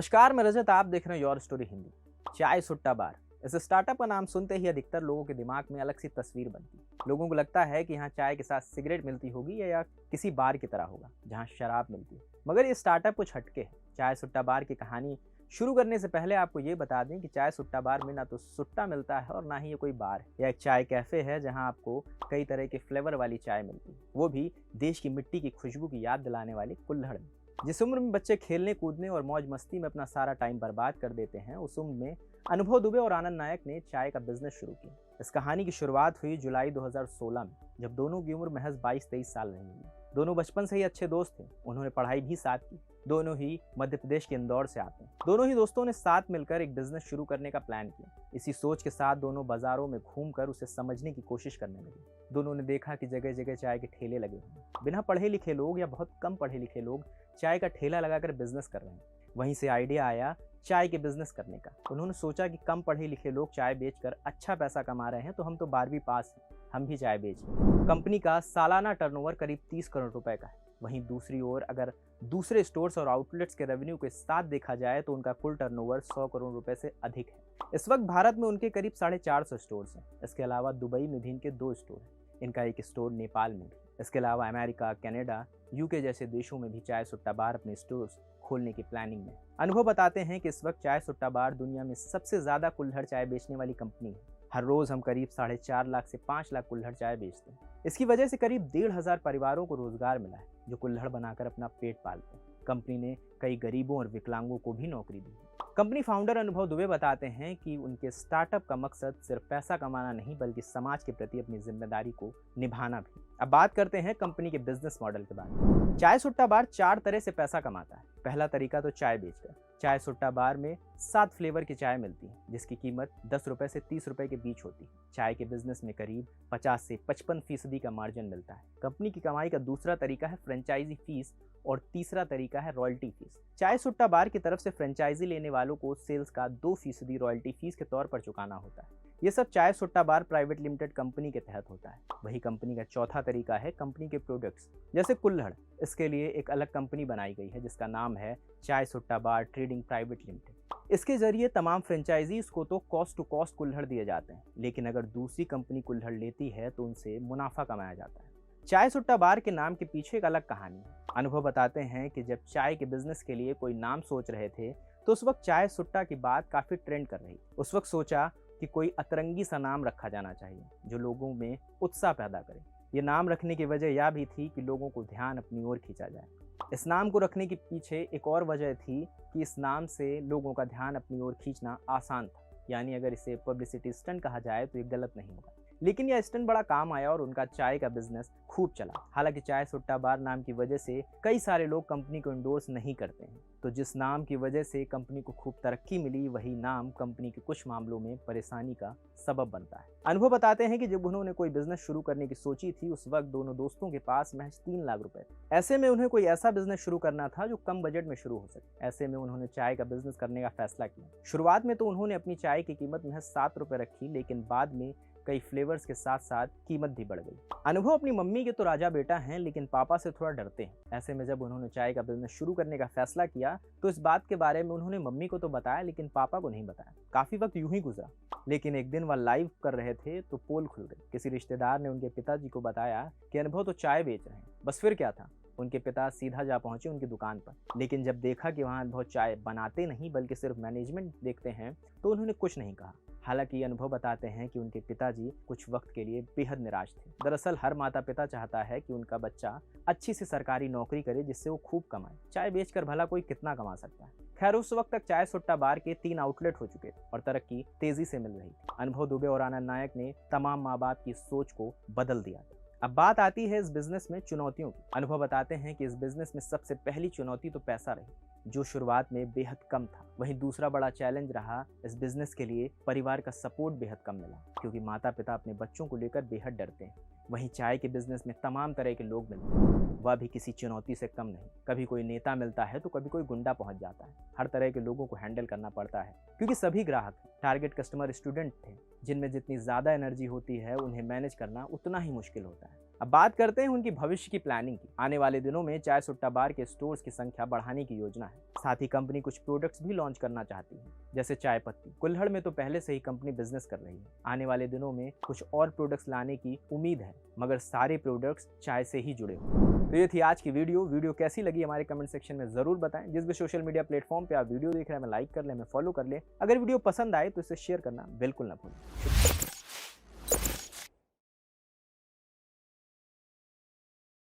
नमस्कार, मैं रजत। आप देख रहे हैं योर स्टोरी हिंदी। चाय सुट्टा बार, इस स्टार्टअप का नाम सुनते ही अधिकतर लोगों के दिमाग में अलग सी तस्वीर बनती है। लोगों को लगता है कि यहाँ चाय के साथ सिगरेट मिलती होगी या किसी बार की तरह होगा जहाँ शराब मिलती है। मगर ये स्टार्टअप कुछ हटके है। चाय सुट्टा बार की कहानी शुरू करने से पहले आपको ये बता दें कि चाय सुट्टा बार में ना तो सुट्टा मिलता है और ना ही ये कोई बार है। यह एक चाय कैफे है जहाँ आपको कई तरह के फ्लेवर वाली चाय मिलती है, वो भी देश की मिट्टी की खुशबू की याद दिलाने वाली कुल्हड़ में। जिस उम्र में बच्चे खेलने कूदने और मौज मस्ती में अपना सारा टाइम बर्बाद कर देते हैं, उस उम्र में अनुभव दुबे और आनंद नायक ने चाय का बिजनेस शुरू किया। इस कहानी की शुरुआत हुई जुलाई 2016 में, जब दोनों की उम्र महज 22-23 साल रही हुई। दोनों बचपन से ही अच्छे दोस्त थे, उन्होंने पढ़ाई भी साथ की। दोनों ही मध्य प्रदेश के इंदौर से आते हैं। दोनों ही दोस्तों ने साथ मिलकर एक बिजनेस शुरू करने का प्लान किया। इसी सोच के साथ दोनों बाजारों में घूमकर उसे समझने की कोशिश करने लगे। दोनों ने देखा कि जगह जगह चाय के ठेले लगे हुए हैं। बिना पढ़े लिखे लोग या बहुत कम पढ़े लिखे लोग चाय का ठेला लगाकर बिजनेस कर रहे हैं। वहीं से आइडिया आया चाय के बिजनेस करने का। उन्होंने सोचा कि कम पढ़े लिखे लोग चाय बेचकर अच्छा पैसा कमा रहे हैं, तो हम तो 12वीं पास हैं, हम भी चाय बेच लें। कंपनी का सालाना टर्नओवर करीब 30 करोड़ रुपए का है। वहीं दूसरी ओर अगर दूसरे स्टोर्स और आउटलेट्स के रेवेन्यू के साथ देखा जाए तो उनका कुल टर्नओवर 100 करोड़ रुपए से अधिक है। इस वक्त भारत में उनके करीब 450 स्टोर्स हैं। इसके अलावा दुबई में भी इनके 2 स्टोर हैं। इनका एक स्टोर नेपाल में भी। इसके अलावा अमेरिका, कनाडा, यूके जैसे देशों में भी चाय सुट्टा बार अपने स्टोर्स खोलने की प्लानिंग में। अनुभव बताते हैं कि इस वक्त चाय सुट्टा बार दुनिया में सबसे ज्यादा कुल्हड़ चाय बेचने वाली कंपनी है। हर रोज हम करीब 4.5 लाख से 5 लाख कुल्हड़ चाय बेचते हैं। इसकी वजह से करीब 1,500 परिवारों को रोजगार मिला है, जो कुल्हड़ बनाकर अपना पेट पालते हैं। कंपनी ने कई गरीबों और विकलांगों को भी नौकरी दी। कंपनी फाउंडर अनुभव दुबे बताते हैं कि उनके स्टार्टअप का मकसद सिर्फ पैसा कमाना नहीं, बल्कि समाज के प्रति अपनी जिम्मेदारी को निभाना भी। अब बात करते हैं कंपनी के बिजनेस मॉडल के बारे में। चाय सुट्टा बार 4 तरह से पैसा कमाता है। पहला तरीका तो चाय बेचकर। चाय सुट्टा बार में 7 फ्लेवर की चाय मिलती है, जिसकी कीमत 10 रुपए से 30 रुपए के बीच होती है। चाय के बिजनेस में करीब 50 से 55% का मार्जिन मिलता है। कंपनी की कमाई का दूसरा तरीका है फ्रेंचाइजी फीस और तीसरा तरीका है रॉयल्टी फीस। चाय सुट्टा बार की तरफ से फ्रेंचाइजी लेने वालों को सेल्स का 2% रॉयल्टी फीस के तौर पर चुकाना होता है। ये सब चाय सुट्टा बार प्राइवेट लिमिटेड कंपनी के तहत होता है। वही कंपनी का चौथा तरीका है कंपनी के प्रोडक्ट्स, जैसे कुल्हड़। इसके लिए एक अलग कंपनी बनाई गई है जिसका नाम है चाय सुट्टा बार ट्रेडिंग प्राइवेट लिमिटेड। इसके जरिए तमाम फ्रेंचाइजीज को तो कॉस्ट टू कॉस्ट कुल्हड़ दिए जाते हैं, लेकिन अगर दूसरी कंपनी कुल्हड़ लेती है तो उनसे मुनाफा कमाया जाता है। चाय सुट्टा बार के नाम के पीछे एक अलग कहानी है। अनुभव बताते हैं कि जब चाय के बिजनेस के लिए कोई नाम सोच रहे थे तो उस वक्त चाय सुट्टा की बात काफी ट्रेंड कर रही। उस वक्त सोचा कि कोई अतरंगी सा नाम रखा जाना चाहिए जो लोगों में उत्साह पैदा करे। ये नाम रखने की वजह यह भी थी कि लोगों को ध्यान अपनी ओर खींचा जाए। इस नाम को रखने के पीछे एक और वजह थी कि इस नाम से लोगों का ध्यान अपनी ओर खींचना आसान था। यानी अगर इसे पब्लिसिटी स्टंट कहा जाए तो ये गलत नहीं होगा। लेकिन यह स्टंट बड़ा काम आया और उनका चाय का बिजनेस खूब चला। हालांकि चाय सुट्टा बार नाम की वजह से कई सारे लोग कंपनी को इंडोर्स नहीं करते हैं, तो जिस नाम की वजह से कंपनी को खूब तरक्की मिली, वही नाम कंपनी के कुछ मामलों में परेशानी का सबब बनता है। अनुभव बताते हैं कि जब उन्होंने कोई बिजनेस शुरू करने की सोची थी, उस वक्त दोनों दोस्तों के पास महज 3 लाख रुपए थे। ऐसे में उन्हें कोई ऐसा बिजनेस शुरू करना था जो कम बजट में शुरू हो सके। ऐसे में उन्होंने चाय का बिजनेस करने का फैसला किया। शुरुआत में तो उन्होंने अपनी चाय की कीमत महज 7 रुपए रखी, लेकिन बाद में कई फ्लेवर्स के साथ साथ कीमत भी बढ़ गई। अनुभव अपनी मम्मी के तो राजा बेटा हैं, लेकिन पापा से थोड़ा डरते हैं। ऐसे में जब उन्होंने चाय का बिजनेस शुरू करने का फैसला किया तो इस बात के बारे में उन्होंने मम्मी को तो बताया, लेकिन पापा को नहीं बताया। काफी वक्त यूं ही गुजरा, लेकिन एक दिन वह लाइव कर रहे थे तो पोल खुल गई। किसी रिश्तेदार ने उनके पिताजी को बताया कि अनुभव तो चाय बेच रहे हैं। बस फिर क्या था, उनके पिता सीधा जा पहुंचे उनकी दुकान पर। लेकिन जब देखा कि वहां अनुभव चाय बनाते नहीं बल्कि सिर्फ मैनेजमेंट देखते हैं, तो उन्होंने कुछ नहीं कहा। हालांकि अनुभव बताते हैं कि उनके पिताजी कुछ वक्त के लिए बेहद निराश थे। दरअसल हर माता पिता चाहता है कि उनका बच्चा अच्छी सी सरकारी नौकरी करे जिससे वो खूब कमाए। चाय बेचकर भला कोई कितना कमा सकता है। खैर, उस वक्त तक चाय सुट्टा बार के 3 आउटलेट हो चुके थे और तरक्की तेजी से मिल रही थी। अनुभव दुबे और आनंद नायक ने तमाम माँ बाप की सोच को बदल दिया। अब बात आती है इस बिजनेस में चुनौतियों की। अनुभव बताते हैं कि इस बिजनेस में सबसे पहली चुनौती तो पैसा रही, जो शुरुआत में बेहद कम था। वहीं दूसरा बड़ा चैलेंज रहा इस बिजनेस के लिए परिवार का सपोर्ट बेहद कम मिला, क्योंकि माता पिता अपने बच्चों को लेकर बेहद डरते हैं। वहीं चाय के बिजनेस में तमाम तरह के लोग मिलते हैं, वह भी किसी चुनौती से कम नहीं। कभी कोई नेता मिलता है तो कभी कोई गुंडा पहुंच जाता है। हर तरह के लोगों को हैंडल करना पड़ता है, क्योंकि सभी ग्राहक टारगेट कस्टमर स्टूडेंट थे, जिनमें जितनी ज़्यादा एनर्जी होती है उन्हें मैनेज करना उतना ही मुश्किल होता है। अब बात करते हैं उनकी भविष्य की प्लानिंग की। आने वाले दिनों में चाय सुट्टा बार के स्टोर्स की संख्या बढ़ाने की योजना है। साथ ही कंपनी कुछ प्रोडक्ट्स भी लॉन्च करना चाहती है, जैसे चाय पत्ती। कुल्हड़ में तो पहले से ही कंपनी बिजनेस कर रही है। आने वाले दिनों में कुछ और प्रोडक्ट्स लाने की उम्मीद है, मगर सारे प्रोडक्ट्स चाय से ही जुड़े हुए। तो ये थी आज की वीडियो कैसी लगी हमारे कमेंट सेक्शन में जरूर बताएं। जिस भी सोशल मीडिया प्लेटफॉर्म पे आप वीडियो देख रहे हैं, हमें लाइक कर ले, हमें फॉलो कर ले। अगर वीडियो पसंद आए तो इसे शेयर करना बिल्कुल ना भूलें।